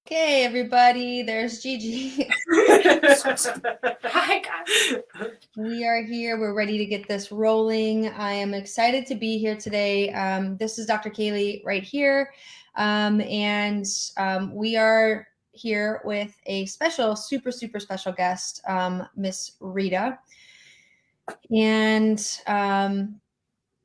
Okay, everybody, there's Gigi. Hi, guys. We are here. We're ready to get this rolling. I am excited to be here today. This is Dr. Kaylee right here. And we are here with a special, super, super special guest, Miss Rita. And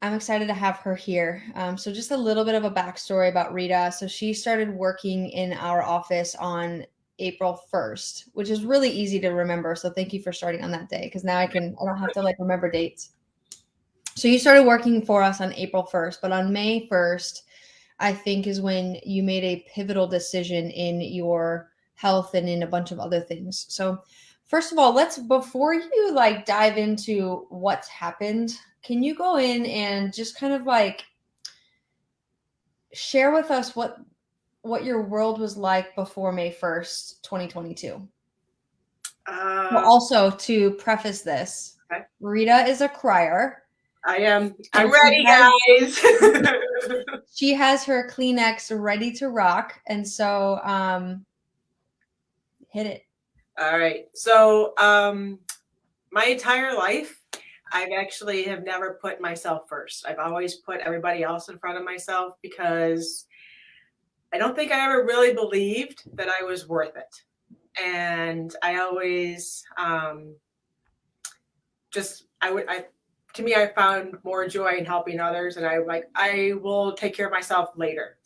I'm excited to have her here. So just a little bit of a backstory about Rita. So she started working in our office on April 1st, which is really easy to remember. So thank you for starting on that day because now I don't have to remember dates. So you started working for us on April 1st, but on May 1st, I think is when you made a pivotal decision in your health and in a bunch of other things. So first of all, before you dive into what's happened, can you go in and just kind of share with us what your world was like before May 1st, 2022? Well, also to preface this, Okay. Rita is a crier. I am. I'm So ready, guys. she has her Kleenex ready to rock. And so hit it. All right. So, my entire life, I've actually have never put myself first. I've always put everybody else in front of myself because I don't think I ever really believed that I was worth it. And I always to me, I found more joy in helping others. And I will take care of myself later.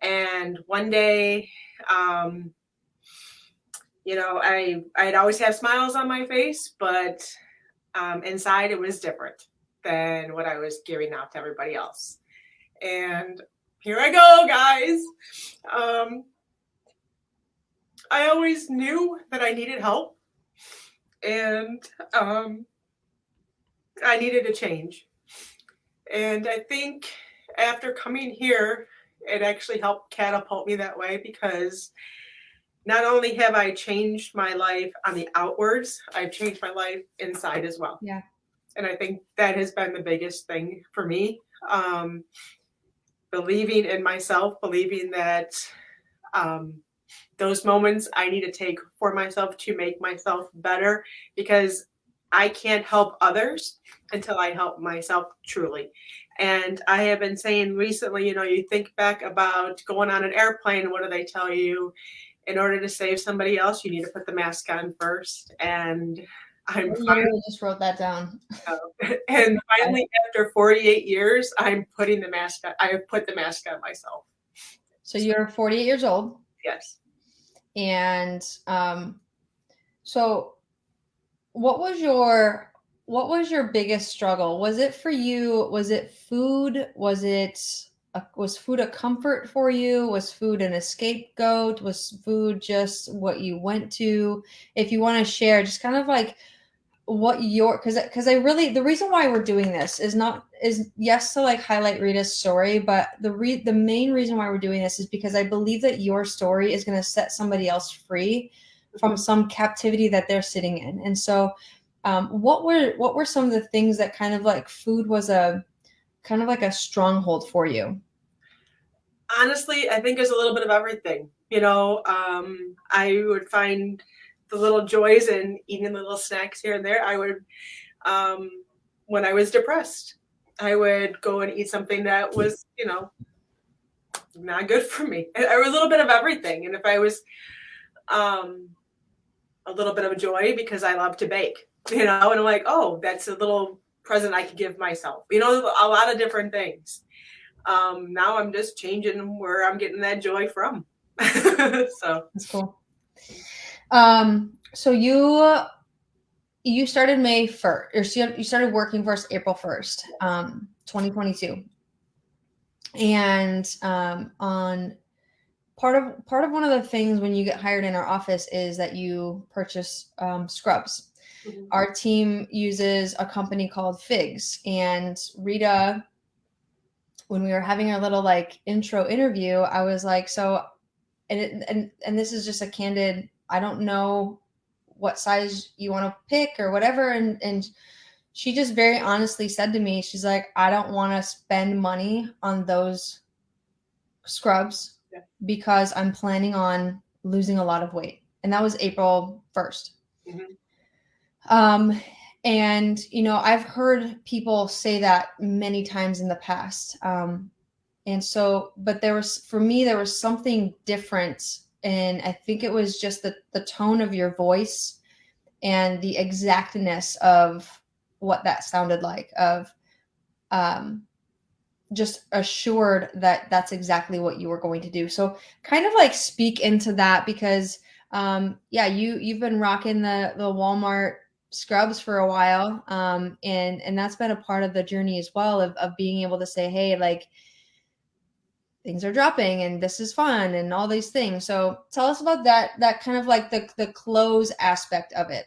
And one day, I'd always have smiles on my face, but inside it was different than what I was giving out to everybody else. And here I go, guys. I always knew that I needed help, and I needed a change. And I think after coming here, it actually helped catapult me that way because not only have I changed my life on the outwards, I've changed my life inside as well. Yeah. And I think that has been the biggest thing for me. Believing in myself, believing that those moments I need to take for myself to make myself better, because I can't help others until I help myself truly. And I have been saying recently, you think back about going on an airplane, what do they tell you? In order to save somebody else, you need to put the mask on first. And I literally just wrote that down. And finally, after 48 years, I'm putting the mask on. I have put the mask on myself. So you're 48 years old. Yes. And so what was your biggest struggle? Was it for you? Was it food? Was food a comfort for you? Was food an scapegoat? Was food just what you went to? If you want to share, just kind of what your because I really the reason why we're doing this is yes to highlight Rita's story, but the main reason why we're doing this is because I believe that your story is going to set somebody else free from some captivity that they're sitting in. And so what were some of the things that kind of food was a kind of a stronghold for you? Honestly, I think it's a little bit of everything. I would find the little joys in eating the little snacks here and there. I would, when I was depressed, I would go and eat something that was, not good for me. I was a little bit of everything. And if I was a little bit of joy because I love to bake, and I'm like, oh, that's a little present I could give myself, a lot of different things. Now I'm just changing where I'm getting that joy from. So that's cool. So you started May 1st, or you started working for us April 1st, 2022. And on part of one of the things when you get hired in our office is that you purchase scrubs. Mm-hmm. Our team uses a company called Figs, and Rita, when we were having our little intro interview, I was like, so, and this is just a candid, I don't know what size you want to pick or whatever. And she just very honestly said to me, she's like, I don't want to spend money on those scrubs because I'm planning on losing a lot of weight. And that was April 1st. Mhm. Um, and, I've heard people say that many times in the past. And so, but for me, there was something different. And I think it was just the tone of your voice and the exactness of what that sounded like, of um, just assured that that's exactly what you were going to do. So kind of like speak into that, because yeah, you've been rocking the Walmart scrubs for a while, and that's been a part of the journey as well, of being able to say, hey, like, things are dropping and this is fun and all these things. So tell us about that kind of like the clothes aspect of it.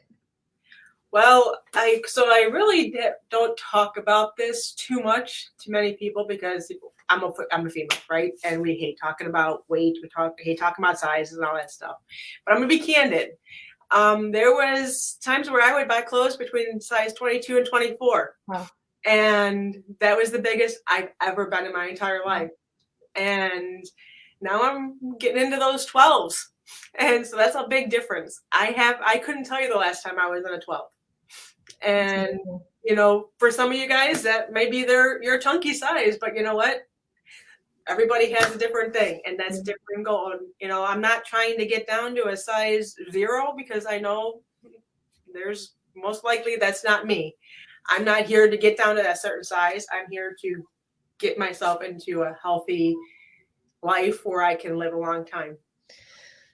Well, I really don't talk about this too much to many people because I'm a female, right? And we hate talking about weight. Hate talking about sizes and all that stuff. But I'm gonna be candid. There was times where I would buy clothes between size 22 and 24, Wow. and that was the biggest I've ever been in my entire Wow. life. And now I'm getting into those 12s, and so that's a big difference. I couldn't tell you the last time I was in a 12. That's And amazing. for some of you guys, that may be your chunky size, but you know what? Everybody has a different thing, and that's Yeah. different goal. I'm not trying to get down to a size 0 because I know there's most likely that's not me. I'm not here to get down to that certain size. I'm here to get myself into a healthy life where I can live a long time.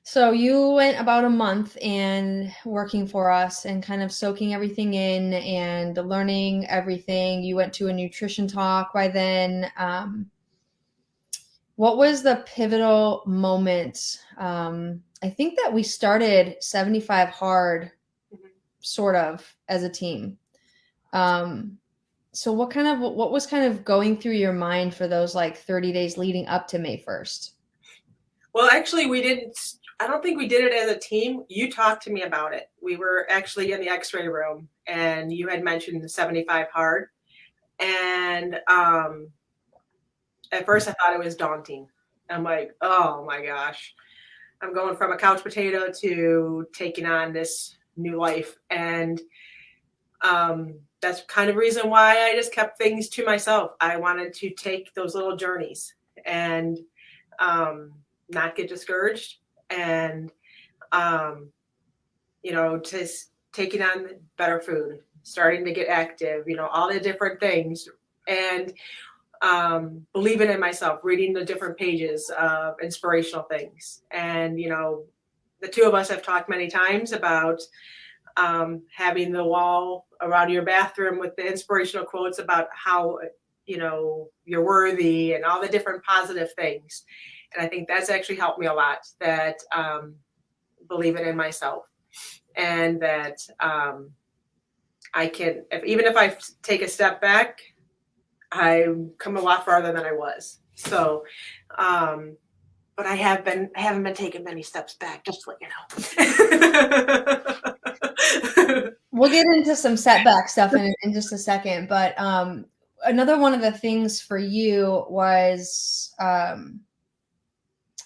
So you went about a month and working for us and kind of soaking everything in and learning everything. You went to a nutrition talk by then. What was the pivotal moment? I think that we started 75 hard, Mhm. sort of, as a team. Um, so what was kind of going through your mind for those like 30 days leading up to May 1st? Well, actually, we didn't. I don't think we did it as a team. You talked to me about it. We were actually in the X-ray room, and you had mentioned the 75 hard. And at first, I thought it was daunting. I'm like, oh my gosh, I'm going from a couch potato to taking on this new life, and that's kind of reason why I just kept things to myself. I wanted to take those little journeys and um, not get discouraged, and um, just taking on better food, starting to get active, all the different things, and believing in myself, reading the different pages of inspirational things. And, the two of us have talked many times about having the wall around your bathroom with the inspirational quotes about how, you're worthy and all the different positive things. And I think that's actually helped me a lot, that believing in myself, and that I can, even if I take a step back, I come a lot farther than I was. So, but I haven't been taking many steps back, just to let you know. We'll get into some setback stuff in just a second, but another one of the things for you was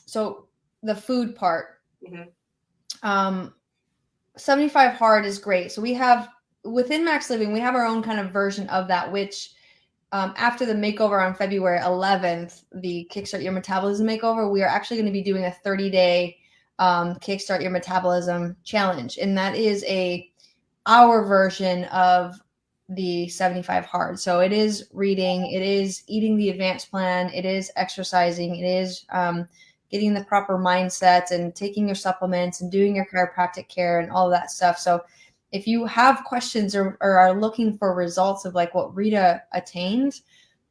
so the food part. Mhm. Um, 75 hard is great. So we have within Max Living, we have our own kind of version of that, which after the makeover on February 11th, the Kickstart Your Metabolism makeover, we are actually going to be doing a 30-day Kickstart Your Metabolism challenge, and that is our version of the 75 hard. So it is reading, it is eating the advanced plan, it is exercising, it is getting the proper mindset and taking your supplements and doing your chiropractic care and all of that stuff. So if you have questions or are looking for results of like what Rita attained,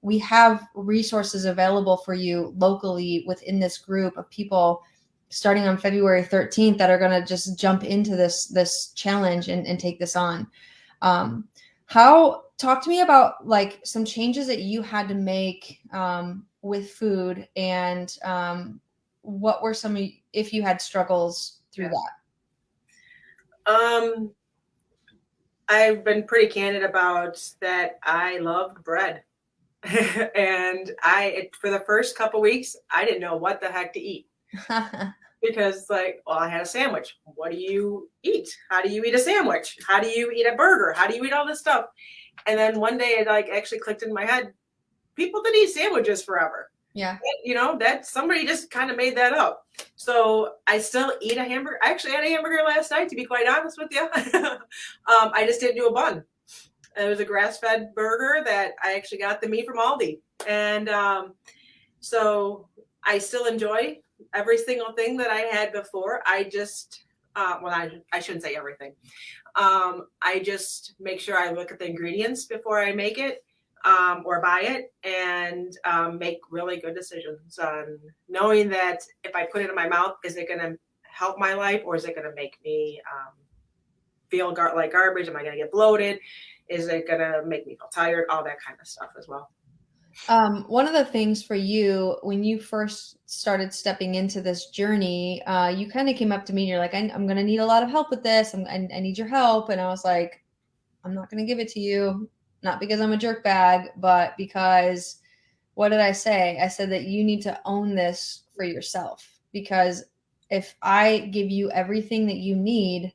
we have resources available for you locally within this group of people starting on February 13th that are going to just jump into this challenge and take this on. How talk to me about like some changes that you had to make with food, and what were some, if you had struggles through Yeah. that? Um, I've been pretty candid about that. I loved bread. And for the first couple weeks, I didn't know what the heck to eat because it's like, well, I had a sandwich. What do you eat? How do you eat a sandwich? How do you eat a burger? How do you eat all this stuff? And then one day it like actually clicked in my head. People that eat sandwiches forever. Yeah. That somebody just kind of made that up. So I still eat a hamburger. I actually had a hamburger last night, to be quite honest with you. I just didn't do a bun. It was a grass-fed burger that I actually got the meat from Aldi. And so I still enjoy every single thing that I had before. I just, I shouldn't say everything. I just make sure I look at the ingredients before I make it or buy it, and make really good decisions on knowing that if I put it in my mouth, is it going to help my life, or is it going to make me feel like garbage? Am I going to get bloated? Is it going to make me feel tired? All that kind of stuff as well. One of the things for you when you first started stepping into this journey, you kind of came up to me and you're like, I'm going to need a lot of help with this. I need your help. And I was like, I'm not going to give it to you. Not because I'm a jerk bag, but because what did I say? I said that you need to own this for yourself, because if I give you everything that you need,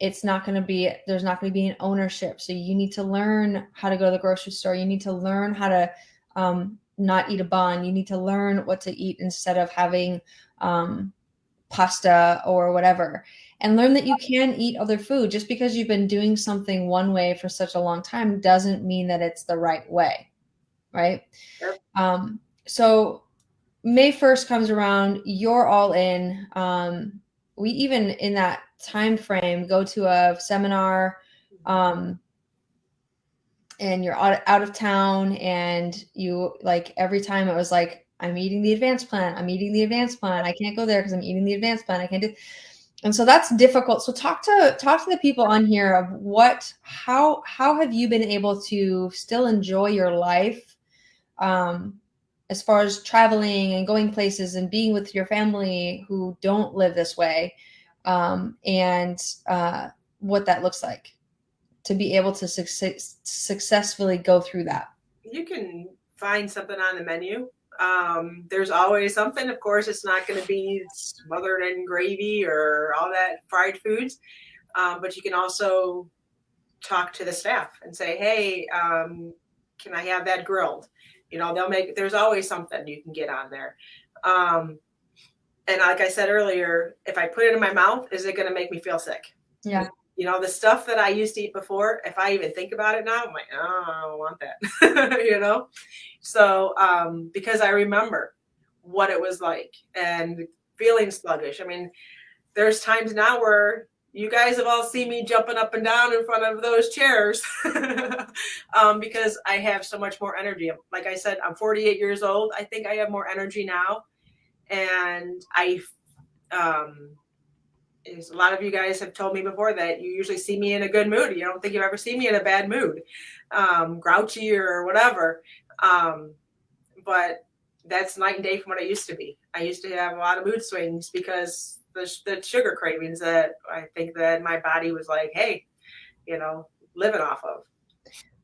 there's not going to be an ownership. So you need to learn how to go to the grocery store. You need to learn how to not eat a bun. You need to learn what to eat instead of having pasta or whatever, and learn that you can eat other food. Just because you've been doing something one way for such a long time doesn't mean that it's the right way. Right. Yep. So May 1st comes around, you're all in. We even in that time frame go to a seminar, and you're out of town, and you like every time it was like, I'm eating the advanced plan. I'm eating the advanced plan. I can't go there because I'm eating the advanced plan. I can't do. And so that's difficult. So talk to the people on here of how have you been able to still enjoy your life, as far as traveling and going places and being with your family who don't live this way, and what that looks like to be able to successfully go through that. You can find something on the menu. There's always something. Of course, it's not going to be smothered in gravy or all that fried foods, but you can also talk to the staff and say, hey, can I have that grilled? There's always something you can get on there. And like I said earlier, if I put it in my mouth, is it going to make me feel sick? Yeah. The stuff that I used to eat before, if I even think about it now, I'm like, oh, I don't want that, So, because I remember what it was like and feeling sluggish. I mean, there's times now where you guys have all seen me jumping up and down in front of those chairs because I have so much more energy. Like I said, I'm 48 years old. I think I have more energy now. And a lot of you guys have told me before that you usually see me in a good mood. You don't think you've ever seen me in a bad mood, grouchy or whatever. But that's night and day from what I used to be. I used to have a lot of mood swings because the sugar cravings that I think that my body was like, hey, living off of.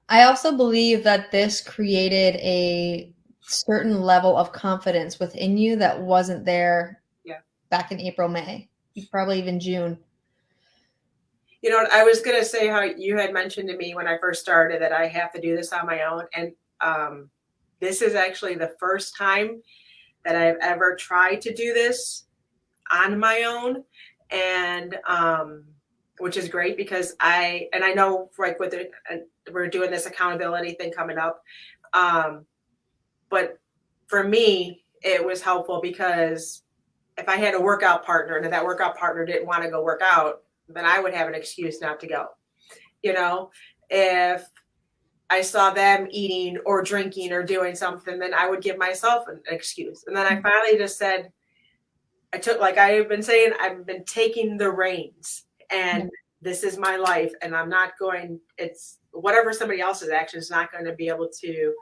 I also believe that this created a certain level of confidence within you that wasn't there back in April, May, probably even June. I was going to say how you had mentioned to me when I first started that I have to do this on my own. And this is actually the first time that I've ever tried to do this on my own. And which is great because I know like we're doing this accountability thing coming up. But for me, it was helpful because if I had a workout partner and if that workout partner didn't want to go work out, then I would have an excuse not to go. If I saw them eating or drinking or doing something, then I would give myself an excuse. And then I finally just said, like I've been saying, I've been taking the reins and this is my life. And I'm not it's whatever somebody else's action is not going to be able to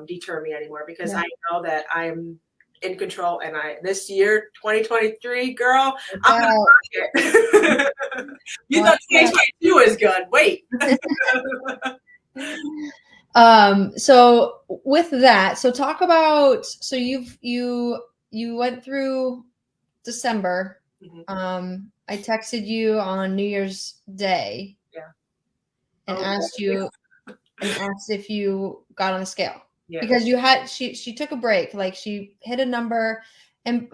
deter me anymore because I know that I'm in control. And this year, 2023, girl, I'm going to rock it. You thought 2022 was good. Wait. So with that, so talk about, so you went through December. Mhm. I texted you on New Year's Day Yeah. and Oh, asked you and asked if you got on the scale yeah. because you had she took a break, like she hit a number. And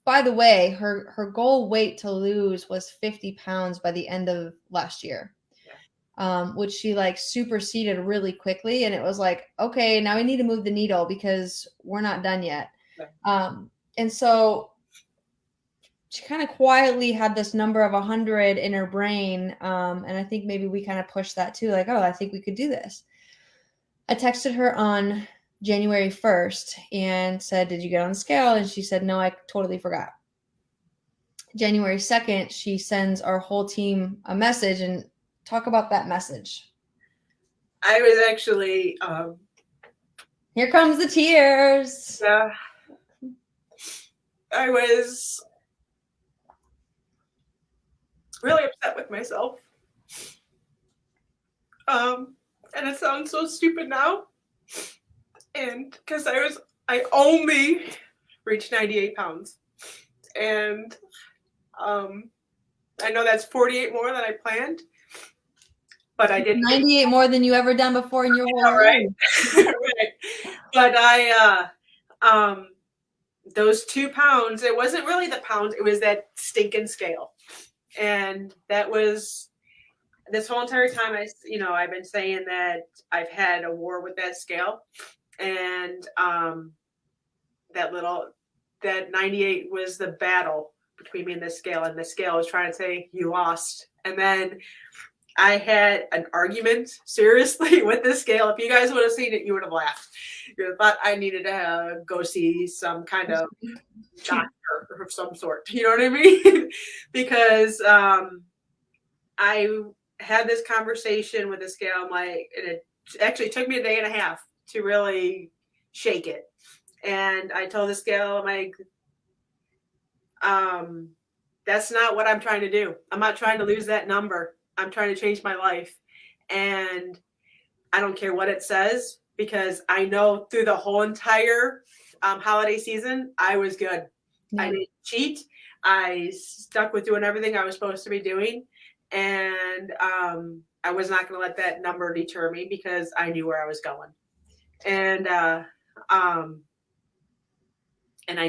by the way, her goal weight to lose was 50 pounds by the end of last year, Yeah. which she like superseded really quickly. And it was like, okay, now we need to move the needle because we're not done yet. Yeah. And so she kind of quietly had this number of 100 in her brain. And I think maybe we kind of pushed that too, like, oh, I think we could do this. I texted her on January 1st and said, did you get on the scale? And she said, no, I totally forgot. January 2nd, she sends our whole team a message, and talk about that message. I was actually, Here comes the tears. yeah, I was really upset with myself. And it sounds so stupid now. And because I only reached 98 pounds. And I know that's 48 more than I planned, but I didn't get 98 more than you ever done before in your whole right. life. Right. But those 2 pounds, it wasn't really the pounds, it was that stinking scale. And that was this whole entire time I've been saying that I've had a war with that scale. And that 98 was the battle between me and the scale, and the scale was trying to say you lost. And then I had an argument seriously with the scale. If you guys would have seen it, you would have laughed. You would have thought I needed to go see some kind of doctor of some sort. You know what I mean? Because I had this conversation with the scale. I'm like, and it actually took me a day and a half to really shake it. And I told the scale, I'm like, that's not what I'm trying to do. I'm not trying to lose that number. I'm trying to change my life. And I don't care what it says, because I know through the whole entire holiday season, I was good. Yeah. I didn't cheat. I stuck with doing everything I was supposed to be doing. And I was not going to let that number deter me, because I knew where I was going. And I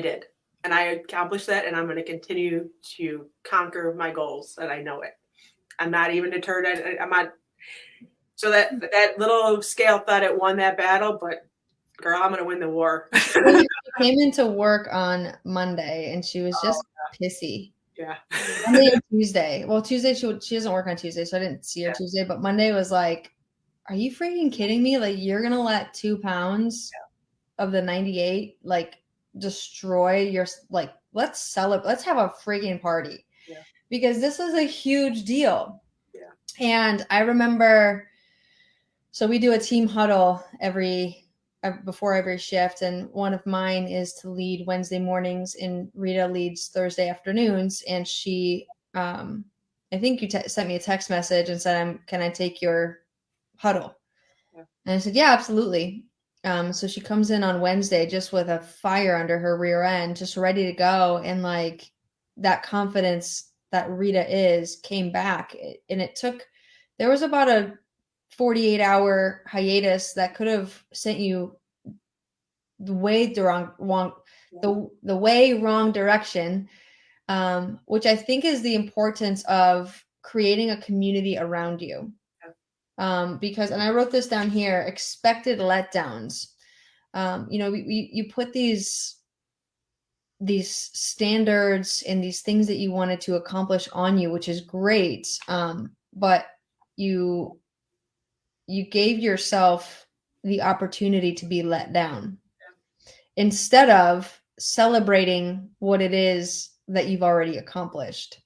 did. And I accomplished that, and I'm going to continue to conquer my goals, and I know it. I'm not even deterred. I'm not. So that little scale thought it won that battle, but girl, I'm going to win the war. She came into work on Monday and she was just pissy. Yeah. Monday and Tuesday. Well, Tuesday she doesn't work on Tuesday, so I didn't see her Yeah. Tuesday. But Monday was like, "Are you freaking kidding me? Like, you're gonna let 2 pounds of the 98 like destroy your like? Let's celebrate. Let's have a freaking party, Yeah. because this is a huge deal." Yeah. And I remember, so we do a team huddle before every shift, and one of mine is to lead Wednesday mornings, and Rita leads Thursday afternoons. And she, I think you sent me a text message and said, "Can I take your huddle?" Yeah. And I said, "Yeah, absolutely." So she comes in on Wednesday just with a fire under her rear end, just ready to go, and like that confidence that Rita came back, and it took. There was about a 48-hour hiatus that could have sent you the way wrong direction, which I think is the importance of creating a community around you. Because, and I wrote this down here, expected letdowns. You put these standards and these things that you wanted to accomplish on you, which is great. But you gave yourself the opportunity to be let down instead of celebrating what it is that you've already accomplished.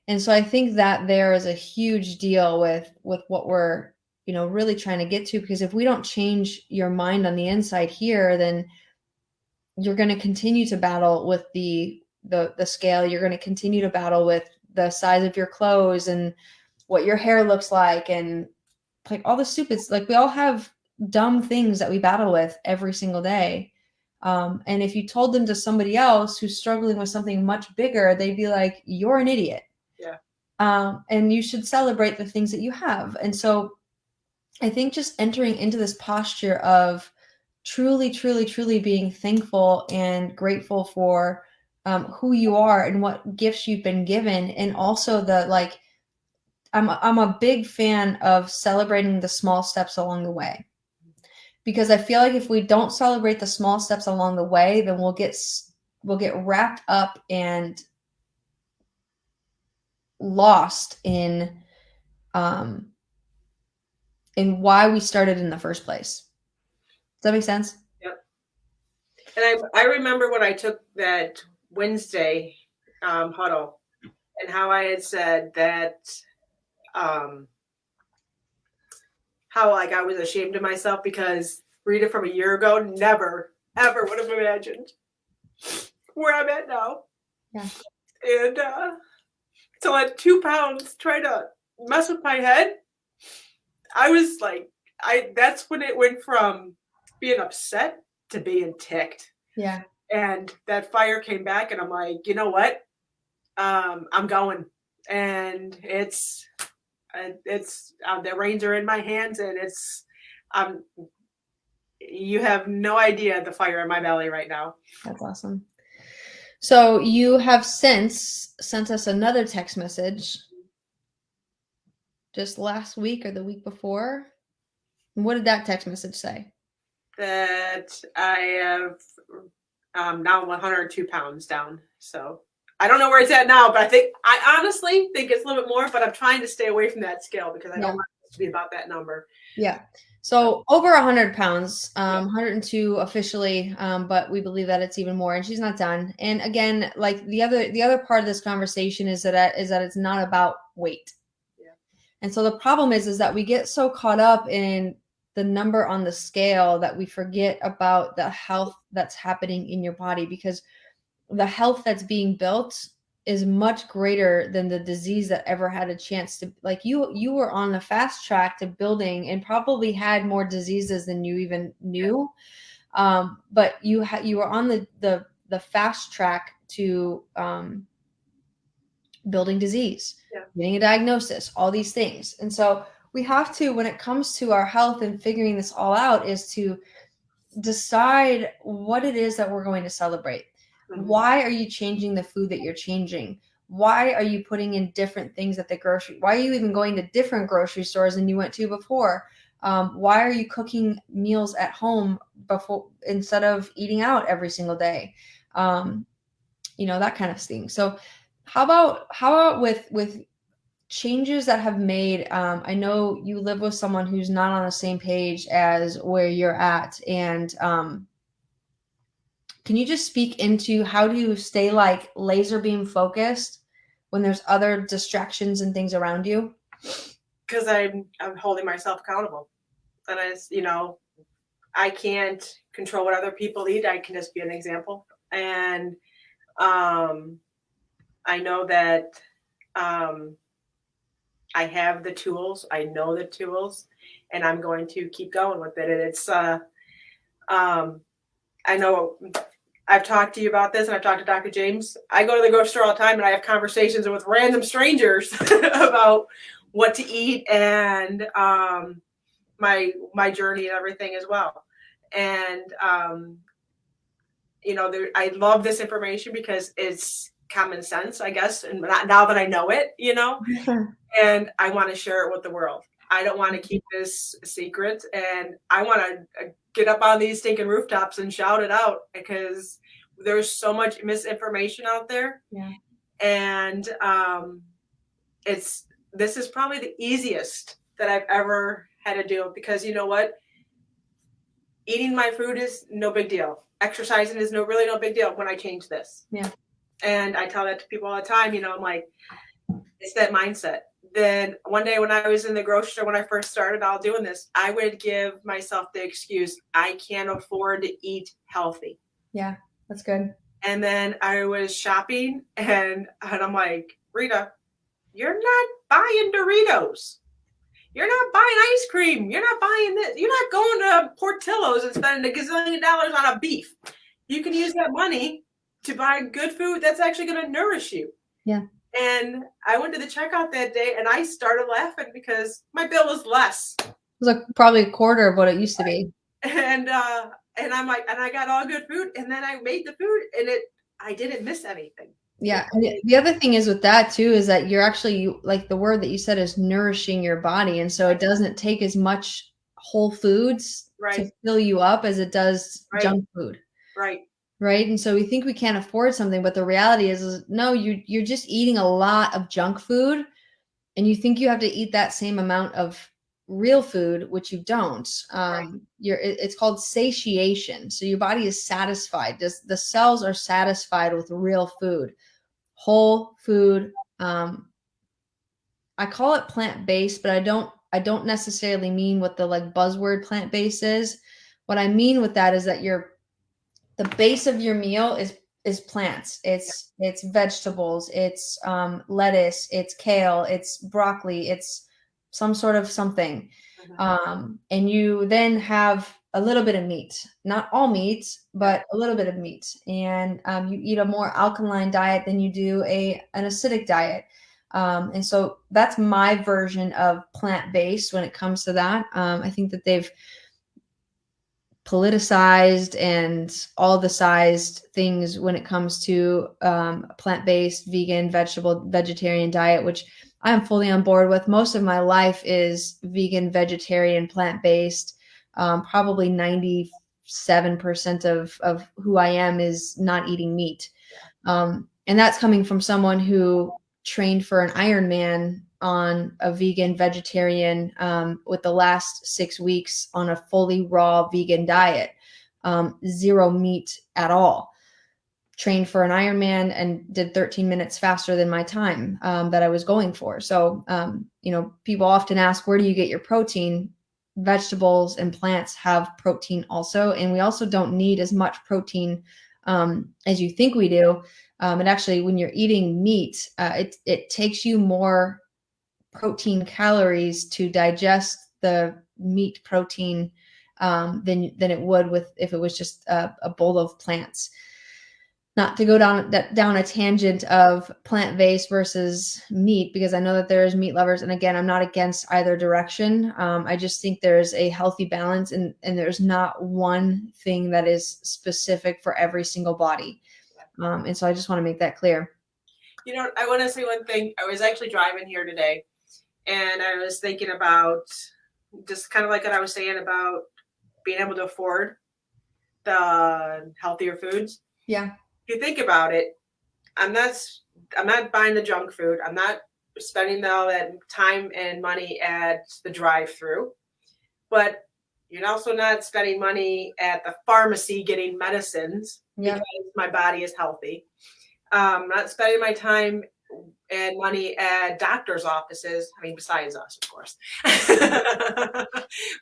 And so I think that there is a huge deal with what we're, really trying to get to, because if we don't change your mind on the inside here, then you're going to continue to battle with the scale. You're going to continue to battle with the size of your clothes and what your hair looks like, and like all the stupid, like we all have dumb things that we battle with every single day. And if you told them to somebody else who's struggling with something much bigger, they'd be like, you're an idiot. Yeah. And you should celebrate the things that you have. And so I think just entering into this posture of truly, truly, truly being thankful and grateful for who you are and what gifts you've been given. And also the like, I'm a big fan of celebrating the small steps along the way, because I feel like if we don't celebrate the small steps along the way, then we'll get wrapped up and lost um, in why we started in the first place. Does that make sense? Yep. And I remember when I took that Wednesday huddle, and how I had said that how like I was ashamed of myself because Rita from a year ago never ever would have imagined where I'm at now. Yeah. And so at 2 pounds trying to mess with my head, I was like, that's when it went from being upset to being ticked. Yeah. And that fire came back, and I'm like, you know what? I'm going, and it's the reins are in my hands, and it's you have no idea the fire in my belly right now. That's awesome. So you have since sent us another text message just last week or the week before. What did that text message say? That I have now 102 pounds down. So I don't know where it's at now, but I honestly think it's a little bit more, but I'm trying to stay away from that scale because I don't want it to be about that number. Yeah. So over 100 pounds, 102 officially, but we believe that it's even more, and she's not done. And again, like the other part of this conversation is that it's not about weight. Yeah. And so the problem is that we get so caught up in the number on the scale that we forget about the health that's happening in your body, because the health that's being built is much greater than the disease that ever had a chance to, like, you were on the fast track to building and probably had more diseases than you even knew. But you were on the fast track to building disease, getting a diagnosis, all these things. And so we have to, when it comes to our health and figuring this all out, is to decide what it is that we're going to celebrate. Why are you changing the food that you're changing? Why are you putting in different things at the grocery? Why are you even going to different grocery stores than you went to before? Why are you cooking meals at home before instead of eating out every single day? That kind of thing. So how about with changes that have made, I know you live with someone who's not on the same page as where you're at, and can you just speak into how do you stay like laser beam focused when there's other distractions and things around you? Because I'm holding myself accountable, and I can't control what other people eat. I can just be an example, and I know that I have the tools. I know the tools, and I'm going to keep going with it. And it's I know I've talked to you about this, and I've talked to Dr. James. I go to the grocery store all the time, and I have conversations with random strangers about what to eat and my journey and everything as well. And I love this information because it's common sense, I guess, and now that I know it, and I want to share it with the world. I don't want to keep this a secret, and I want to get up on these stinking rooftops and shout it out because there's so much misinformation out there. Yeah. And this is probably the easiest that I've ever had to do, because you know what? Eating my food is no big deal. Exercising is really no big deal when I change this. Yeah. And I tell that to people all the time, I'm like, it's that mindset. Then one day when I was in the grocery store, when I first started all doing this, I would give myself the excuse, I can't afford to eat healthy. Yeah, that's good. And then I was shopping, and I'm like, Rita, you're not buying Doritos. You're not buying ice cream. You're not buying this. You're not going to Portillo's and spending a gazillion dollars on a beef. You can use that money to buy good food that's actually going to nourish you. Yeah. And I went to the checkout that day and I started laughing because my bill was less. It was like probably a quarter of what it used to be. And I'm like, and I got all good food, and then I made the food, and I didn't miss anything. Yeah. And the other thing is with that too, is that you're actually, like the word that you said is nourishing your body. And so it doesn't take as much whole foods to fill you up as it does junk food. Right. Right. And so we think we can't afford something, but the reality is no, you're just eating a lot of junk food, and you think you have to eat that same amount of real food, which you don't. It's called satiation. So your body is satisfied. The cells are satisfied with real food, whole food. I call it plant-based, but I don't necessarily mean what the like buzzword plant-based is. What I mean with that is that the base of your meal is plants. It's vegetables, it's lettuce, it's kale, it's broccoli, it's some sort of something. And you then have a little bit of meat, not all meat, but a little bit of meat. And you eat a more alkaline diet than you do an acidic diet. And so that's my version of plant-based when it comes to that. I think that they've politicized and all the sized things when it comes to plant-based, vegan, vegetarian diet, which I'm fully on board with. Most of my life is vegan, vegetarian, plant-based. Probably 97% of who I am is not eating meat. And that's coming from someone who trained for an Ironman on a vegan, vegetarian, with the last 6 weeks on a fully raw vegan diet, 0 meat at all. Trained for an Ironman and did 13 minutes faster than my time that I was going for. So, people often ask, where do you get your protein? Vegetables and plants have protein also. And we also don't need as much protein as you think we do. And actually, when you're eating meat, it takes you more protein calories to digest the meat protein than it would if it was just a bowl of plants. Not to go down a tangent of plant-based versus meat, because I know that there's meat lovers, and again, I'm not against either direction. I just think there's a healthy balance, and there's not one thing that is specific for every single body. And so I just want to make that clear. I want to say one thing. I was actually driving here today, and I was thinking about just kind of like what I was saying about being able to afford the healthier foods. Yeah. If you think about it, I'm not buying the junk food. I'm not spending all that time and money at the drive-through, but you're also not spending money at the pharmacy getting medicines because my body is healthy. I'm not spending my time and money at doctor's offices. I mean, besides us, of course.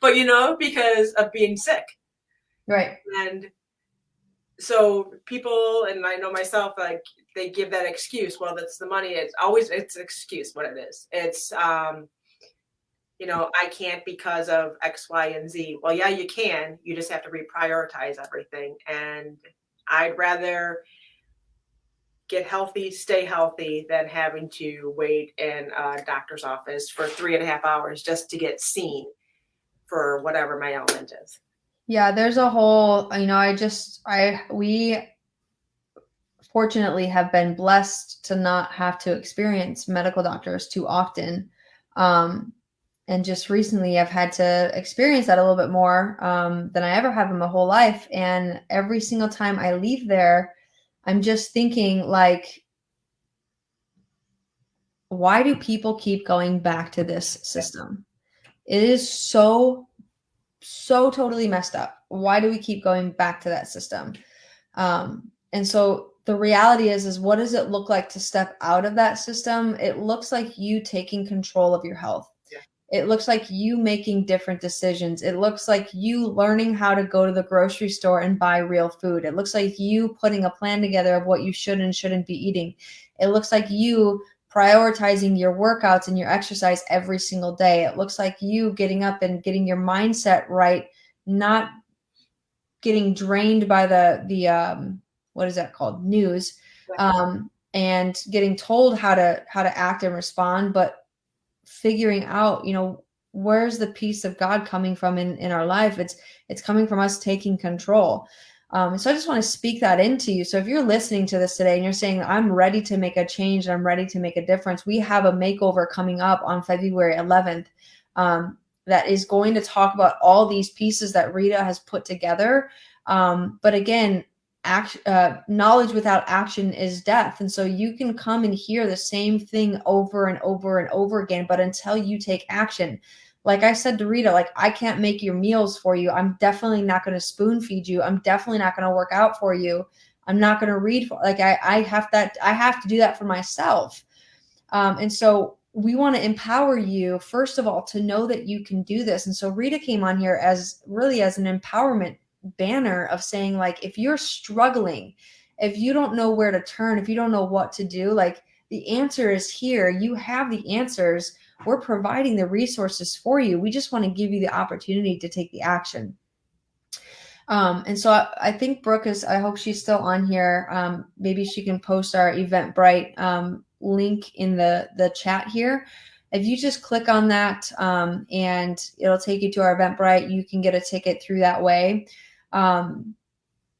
But, because of being sick. Right. And so people, and I know myself, like they give that excuse. Well, that's the money. It's an excuse what it is. It's, I can't because of X, Y, and Z. Well, yeah, you can. You just have to reprioritize everything. And I'd rather get healthy, stay healthy than having to wait in a doctor's office for 3.5 hours just to get seen for whatever my ailment is. Yeah, there's a whole, we fortunately have been blessed to not have to experience medical doctors too often. And just recently I've had to experience that a little bit more than I ever have in my whole life. And every single time I leave there, I'm just thinking, like, why do people keep going back to this system? It is so totally messed up. Why do we keep going back to that system? And so the reality is what does it look like to step out of that system? It looks like you taking control of your health. It looks like you making different decisions. It looks like you learning how to go to the grocery store and buy real food. It looks like you putting a plan together of what you should and shouldn't be eating. It looks like you prioritizing your workouts and your exercise every single day. It looks like you getting up and getting your mindset right, not getting drained by the what is that called, news, and getting told how to act and respond, but figuring out, where's the peace of God coming from in our life. It's coming from us taking control. So I just want to speak that into you. So if you're listening to this today and you're saying, I'm ready to make a change and I'm ready to make a difference, we have a makeover coming up on February 11th, that is going to talk about all these pieces that Rita has put together. But again, knowledge without action is death. And so you can come and hear the same thing over and over and over again, but until you take action, like I said to Rita, like, I can't make your meals for you. I'm definitely not going to spoon feed you. I'm definitely not going to work out for you. I'm not going to read for, like, I have to do that for myself. And so we want to empower you, first of all, to know that you can do this. And so Rita came on here as an empowerment banner of saying, like, if you're struggling, if you don't know where to turn, if you don't know what to do, like, the answer is here. You have the answers. We're providing the resources for you. We just want to give you the opportunity to take the action. And so I think Brooke I hope she's still on here. Maybe she can post our Eventbrite link in the chat here. If you just click on that, and it'll take you to our Eventbrite, you can get a ticket through that way.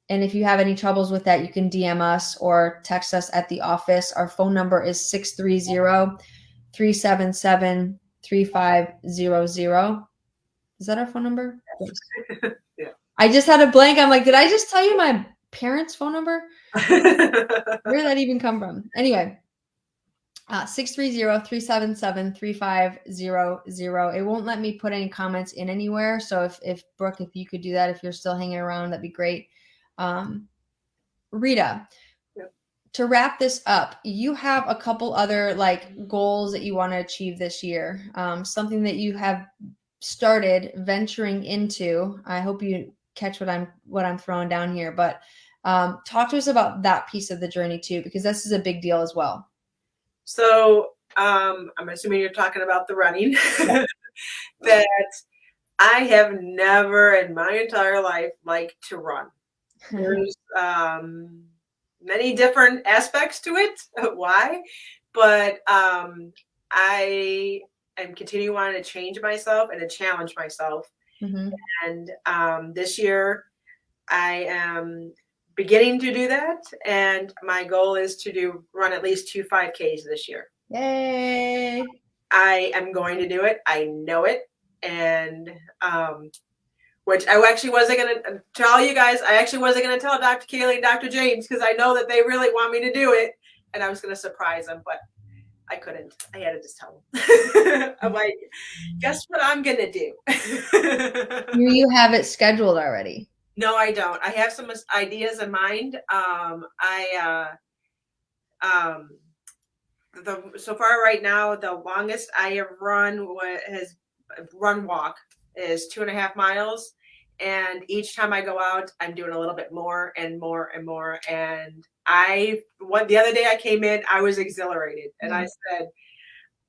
And if you have any troubles with that, you can DM us or text us at the office. Our phone number is 630-377-3500. Is that our phone number? Yes. Yeah. I just had a blank. I'm like, did I just tell you my parents' phone number? Where did that even come from? Anyway, 630-377-3500. It won't let me put any comments in anywhere. So if Brooke, if you could do that, if you're still hanging around, that'd be great. Rita, yep. To wrap this up, you have a couple other like goals that you want to achieve this year. Something that you have started venturing into. I hope you catch what I'm throwing down here, but talk to us about that piece of the journey too, because this is a big deal as well. So I'm assuming you're talking about the running. That I have never in my entire life liked to run. There's many different aspects to it, why, but I am continuing wanting to change myself and to challenge myself. Mm-hmm. And this year I am beginning to do that, and my goal is to run at least 2 5Ks this year. Yay! I am going to do it. I know it. And which I actually wasn't going to tell you guys. I actually wasn't going to tell Dr. Kaylee and Dr. James because I know that they really want me to do it. And I was going to surprise them, but I couldn't. I had to just tell them. I'm like, guess what I'm going to do? You have it scheduled already? No, I don't. I have some ideas in mind. So far right now, the longest I have run walk is 2.5 miles. And each time I go out, I'm doing a little bit more and more and more. And the other day I came in, I was exhilarated. And I said,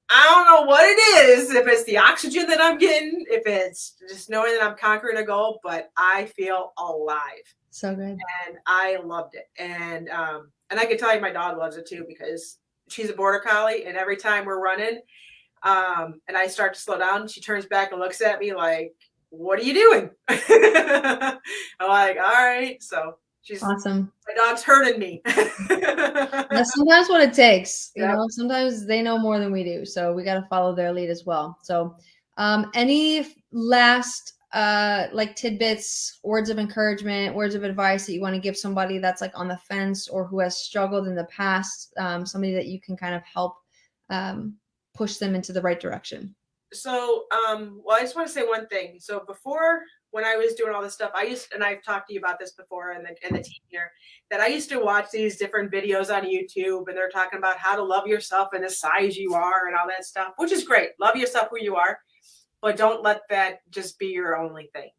I don't know what it is, if it's the oxygen that I'm getting, if it's just knowing that I'm conquering a goal, but I feel alive. So good. And I loved it. And I can tell you my dog loves it too, because she's a border collie, and every time we're running, and I start to slow down, she turns back and looks at me like, what are you doing? I'm like, all right. So she's awesome. My dog's hurting me. That's sometimes what it takes. Yep. You know, sometimes they know more than we do. So we got to follow their lead as well. So any last like tidbits, words of encouragement, words of advice that you want to give somebody that's like on the fence or who has struggled in the past, somebody that you can kind of help push them into the right direction? So, well, I just want to say one thing. So before, when I was doing all this stuff, and I've talked to you about this before in the team here, that I used to watch these different videos on YouTube, and they're talking about how to love yourself and the size you are and all that stuff, which is great. Love yourself who you are, but don't let that just be your only thing.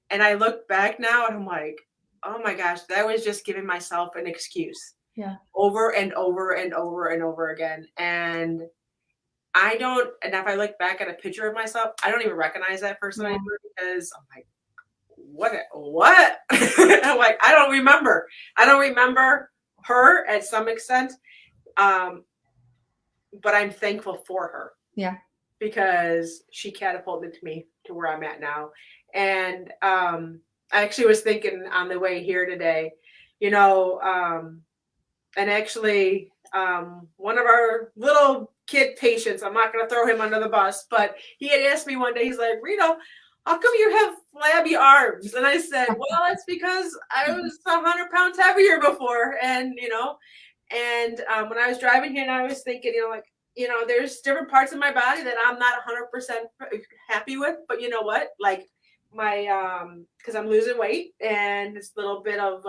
And I look back now and I'm like, oh my gosh, that was just giving myself an excuse. Yeah. over and over and over and over again. And and if I look back at a picture of myself, I don't even recognize that person Yeah. anymore because I'm like, what? I'm like, I don't remember. I don't remember her at some extent. Um, but I'm thankful for her. Yeah. Because she catapulted me to where I'm at now. And I actually was thinking on the way here today, you know, and actually one of our little kid patients, I'm not going to throw him under the bus, but he had asked me one day, he's like, Rita, how come you have flabby arms? And I said, well, that's because I was 100 pounds heavier before. And, and when I was driving here and I was thinking, like, there's different parts of my body that I'm not 100% happy with, but you know what? Like because I'm losing weight and it's a little bit of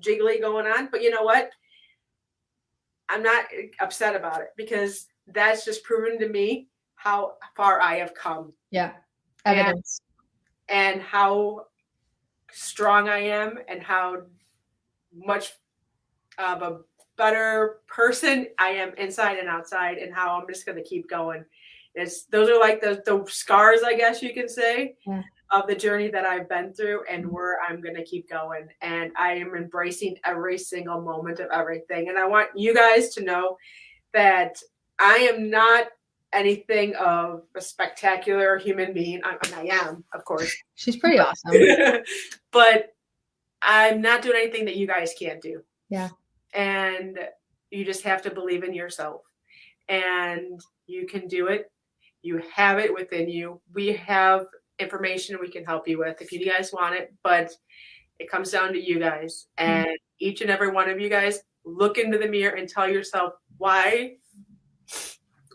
jiggly going on, but you know what? I'm not upset about it because that's just proven to me how far I have come. Yeah. Evidence. And how strong I am and how much of a better person I am inside and outside, and how I'm just going to keep going. Those are like the scars, I guess you can say, Yeah. of the journey that I've been through and where I'm going to keep going. And I am embracing every single moment of everything. And I want you guys to know that I am not anything of a spectacular human being. I am, of course. She's pretty awesome. But I'm not doing anything that you guys can't do. Yeah. And you just have to believe in yourself. And you can do it. You have it within you. We have information we can help you with if you guys want it, but it comes down to you guys. And each and every one of you guys, look into the mirror and tell yourself why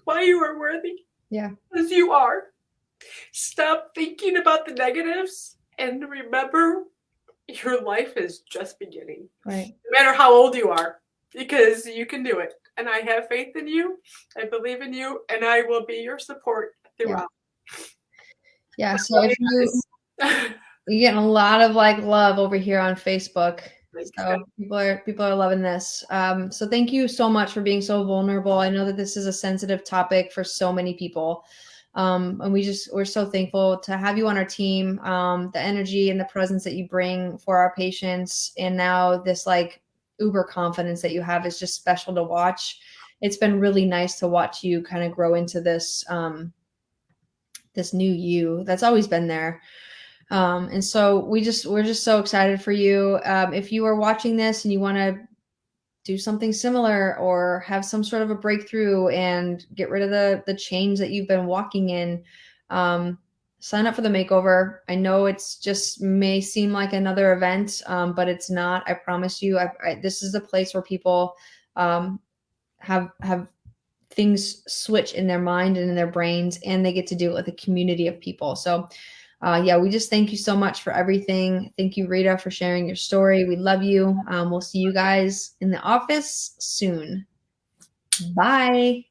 you are worthy. Yeah. Because you are. Stop thinking about the negatives and remember your life is just beginning. Right. No matter how old you are, because you can do it. And I have faith in you. I believe in you, and I will be your support throughout. Yeah. So if you're getting a lot of love over here on Facebook. So people are loving this. So thank you so much for being so vulnerable. I know that this is a sensitive topic for so many people. And we're so thankful to have you on our team. The energy and the presence that you bring for our patients, and now this uber confidence that you have is just special to watch. It's been really nice to watch you kind of grow into this this new you that's always been there. And so we're just so excited for you. If you are watching this and you want to do something similar or have some sort of a breakthrough and get rid of the chains that you've been walking in, sign up for the makeover. I know it's just may seem like another event, but it's not. I promise you, this is a place where people have things switch in their mind and in their brains, and they get to do it with a community of people. So we just thank you so much for everything. Thank you, Rita, for sharing your story. We love you. We'll see you guys in the office soon. Bye.